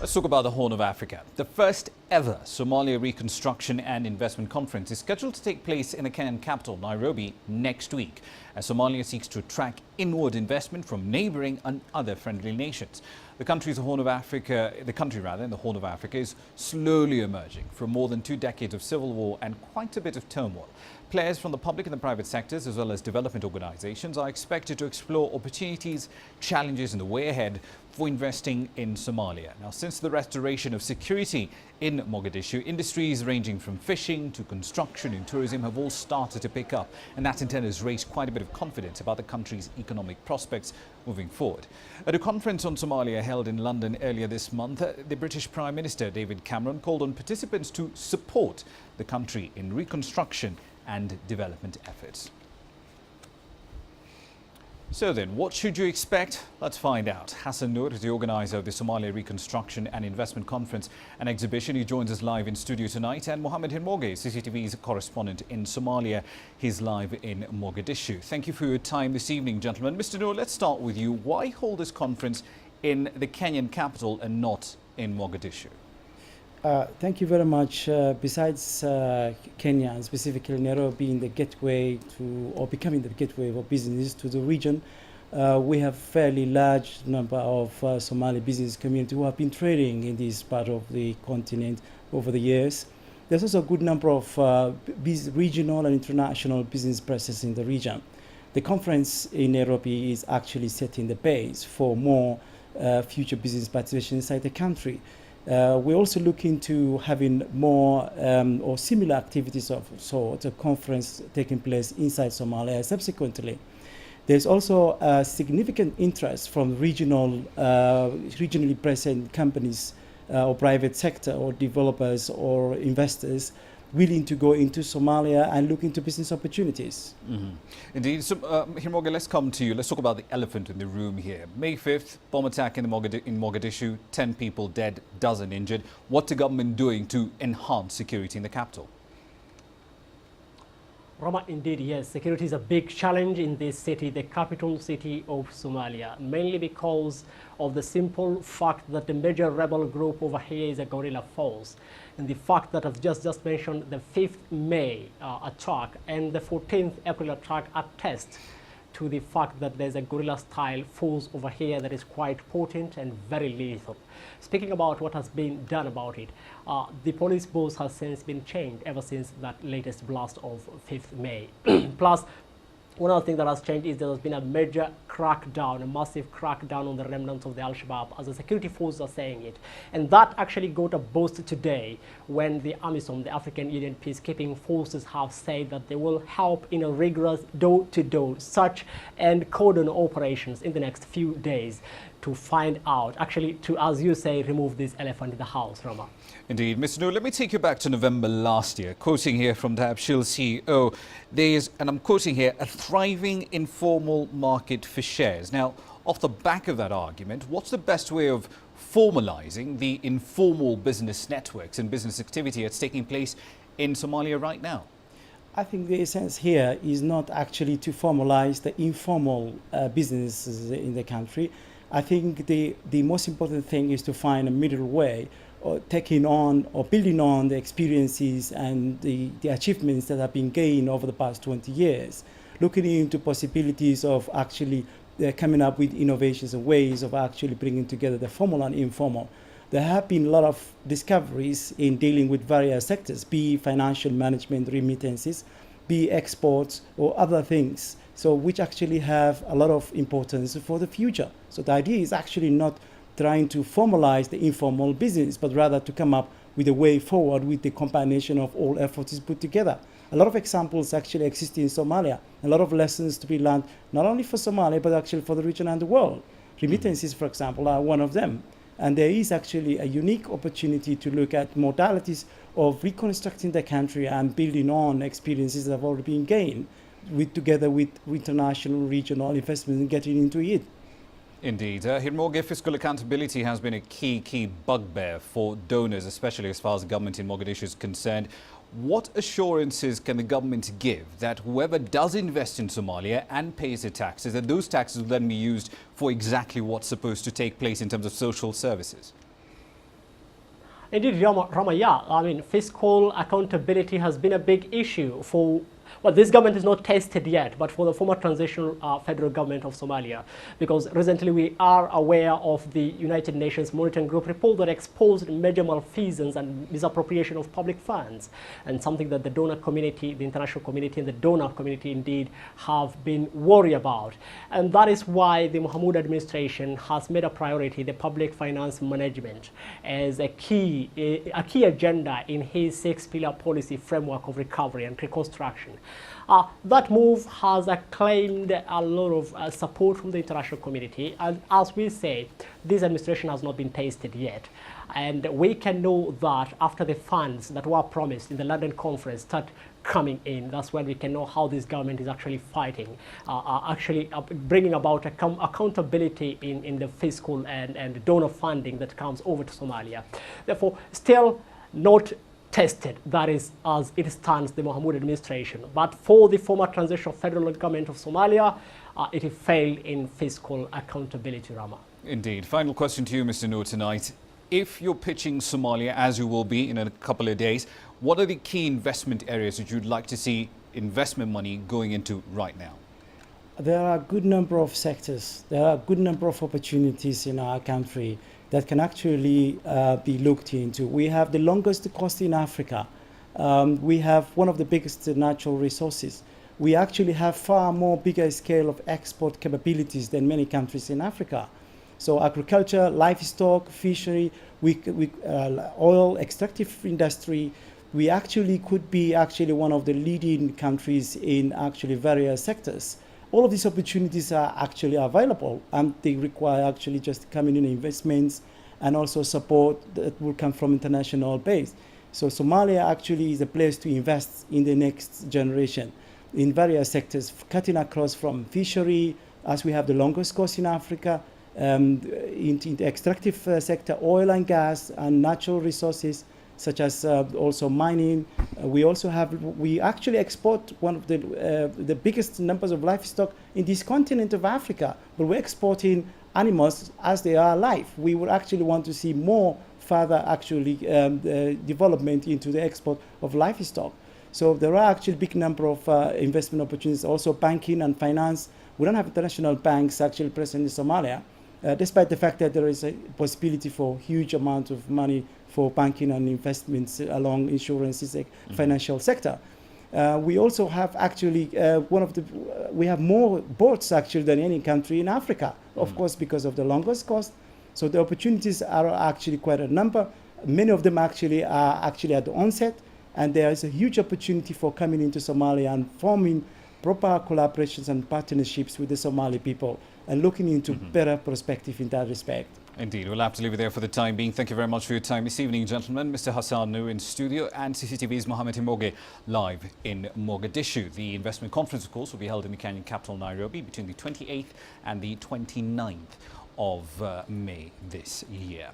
Let's talk about the Horn of Africa. The first ever Somalia Reconstruction and Investment Conference is scheduled to take place in the Kenyan capital, Nairobi, next week, as Somalia seeks to attract inward investment from neighboring and other friendly nations. The country in the Horn of Africa is slowly emerging from more than 2 decades of civil war and quite a bit of turmoil. Players from the public and the private sectors, as well as development organizations, are expected to explore opportunities, challenges and the way ahead for investing in Somalia. Now, since the restoration of security in Mogadishu, industries ranging from fishing to construction and tourism have all started to pick up, and that in turn has raised quite a bit of confidence about the country's economic prospects moving forward. At a conference on Somalia held in London earlier this month, the British Prime Minister David Cameron called on participants to support the country in reconstruction and development efforts. So then, what should you expect? Let's find out. Hassan Noor is the organizer of the Somalia Reconstruction and Investment Conference and Exhibition. He joins us live in studio tonight. And Mohammed Hirmoge, CCTV's correspondent in Somalia. He's live in Mogadishu. Thank you for your time this evening, gentlemen. Mr. Noor, let's start with you. Why hold this conference in the Kenyan capital and not in Mogadishu? Thank you very much. Besides Kenya, and specifically Nairobi being the gateway to, or becoming the gateway of business to the region, we have fairly large number of Somali business community who have been trading in this part of the continent over the years. There's also a good number of regional and international business presence in the region. The conference in Nairobi is actually setting the base for more future business participation inside the country. We're also looking to having more or similar activities of sort, a conference taking place inside Somalia subsequently. There's also a significant interest from regionally present companies or private sector or developers or investors willing to go into Somalia and look into business opportunities. Indeed. So, Hirmoge, let's come to you. Let's talk about the elephant in the room here. May 5th, bomb attack in Mogadishu, 10 people dead, dozen injured. What's the government doing to enhance security in the capital? Rama, indeed, yes. Security is a big challenge in this city, the capital city of Somalia, mainly because of the simple fact that the major rebel group over here is a guerrilla force. And the fact that I've just mentioned, the 5th May attack and the 14th April attack attest to the fact that there's a guerrilla-style force over here that is quite potent and very lethal. Speaking about what has been done about it, the police force has since been changed ever since that latest blast of 5th May. Plus, one other thing that has changed is there has been a major crackdown, a massive crackdown on the remnants of the Al-Shabaab, as the security forces are saying it. And that actually got a boost today when the AMISOM, the African Union Peacekeeping Forces, have said that they will help in a rigorous door-to-door search and cordon operations in the next few days to find out, actually to, as you say, remove this elephant in the house, Rama. Indeed. Mr. Noor, let me take you back to November last year. Quoting here from Dabshil CEO, there's, and I'm quoting here, a thriving informal market for shares. Now, off the back of that argument, what's the best way of formalizing the informal business networks and business activity that's taking place in Somalia right now? I think the essence here is not actually to formalize the informal businesses in the country. I think the most important thing is to find a middle way, or taking on or building on the experiences and the achievements that have been gained over the past 20 years, looking into possibilities of actually coming up with innovations and ways of actually bringing together the formal and informal. There have been a lot of discoveries in dealing with various sectors, be financial management, remittances, be exports or other things, so which actually have a lot of importance for the future. So the idea is actually not trying to formalize the informal business, but rather to come up with a way forward with the combination of all efforts put together. A lot of examples actually exist in Somalia, a lot of lessons to be learned, not only for Somalia, but actually for the region and the world. Remittances, for example, are one of them. And there is actually a unique opportunity to look at modalities of reconstructing the country and building on experiences that have already been gained, together with international, regional investment and getting into it. Indeed. Hirmoge, fiscal accountability has been a key bugbear for donors, especially as far as the government in Mogadishu is concerned. What assurances can the government give that whoever does invest in Somalia and pays their taxes, that those taxes will then be used for exactly what's supposed to take place in terms of social services? Indeed, Rama, yeah. I mean, fiscal accountability has been a big issue for, well, this government is not tested yet, but for the former transitional federal government of Somalia, because recently we are aware of the United Nations Monitoring Group report that exposed major malfeasance and misappropriation of public funds, and something that the donor community, the international community, and the donor community indeed have been worried about. And that is why the Mohammed administration has made a priority the public finance management as a key agenda in his six-pillar policy framework of recovery and reconstruction. That move has claimed a lot of support from the international community, and as we say, this administration has not been tasted yet. And we can know that after the funds that were promised in the London conference start coming in, that's when we can know how this government is actually fighting, bringing about accountability in the fiscal and donor funding that comes over to Somalia. Therefore, still not tested, that is, as it stands, the Mohammed administration. But for the former transitional federal government of Somalia, it failed in fiscal accountability, Rama. Indeed. Final question to you, Mr. Noor, tonight. If you're pitching Somalia, as you will be in a couple of days, what are the key investment areas that you'd like to see investment money going into right now? There are a good number of sectors, there are a good number of opportunities in our country that can actually be looked into. We have the longest coast in Africa. We have one of the biggest natural resources. We actually have far more bigger scale of export capabilities than many countries in Africa. So agriculture, livestock, fishery, oil, extractive industry, we actually could be one of the leading countries in actually various sectors. All of these opportunities are actually available, and they require actually just coming in investments and also support that will come from international base. So Somalia actually is a place to invest in the next generation in various sectors, cutting across from fishery, as we have the longest coast in Africa, into the extractive sector, oil and gas and natural resources, such as also mining. We actually export one of the biggest numbers of livestock in this continent of Africa, but we're exporting animals as they are alive. We would actually want to see more further development into the export of livestock. So there are actually a big number of investment opportunities, also banking and finance. We don't have international banks actually present in Somalia, despite the fact that there is a possibility for huge amount of money for banking and investments along insurance, financial sector. We also have actually we have more ports actually than any country in Africa, of course, because of the longest coast. So the opportunities are actually quite a number. Many of them actually are at the onset, and there is a huge opportunity for coming into Somalia and forming proper collaborations and partnerships with the Somali people and looking into better perspective in that respect. Indeed. We'll have to leave it there for the time being. Thank you very much for your time this evening, gentlemen. Mr. Hassan Noor in studio, and CCTV's Mohammed Hirmoge live in Mogadishu. The investment conference, of course, will be held in the Kenyan capital, Nairobi, between the 28th and the 29th of May this year.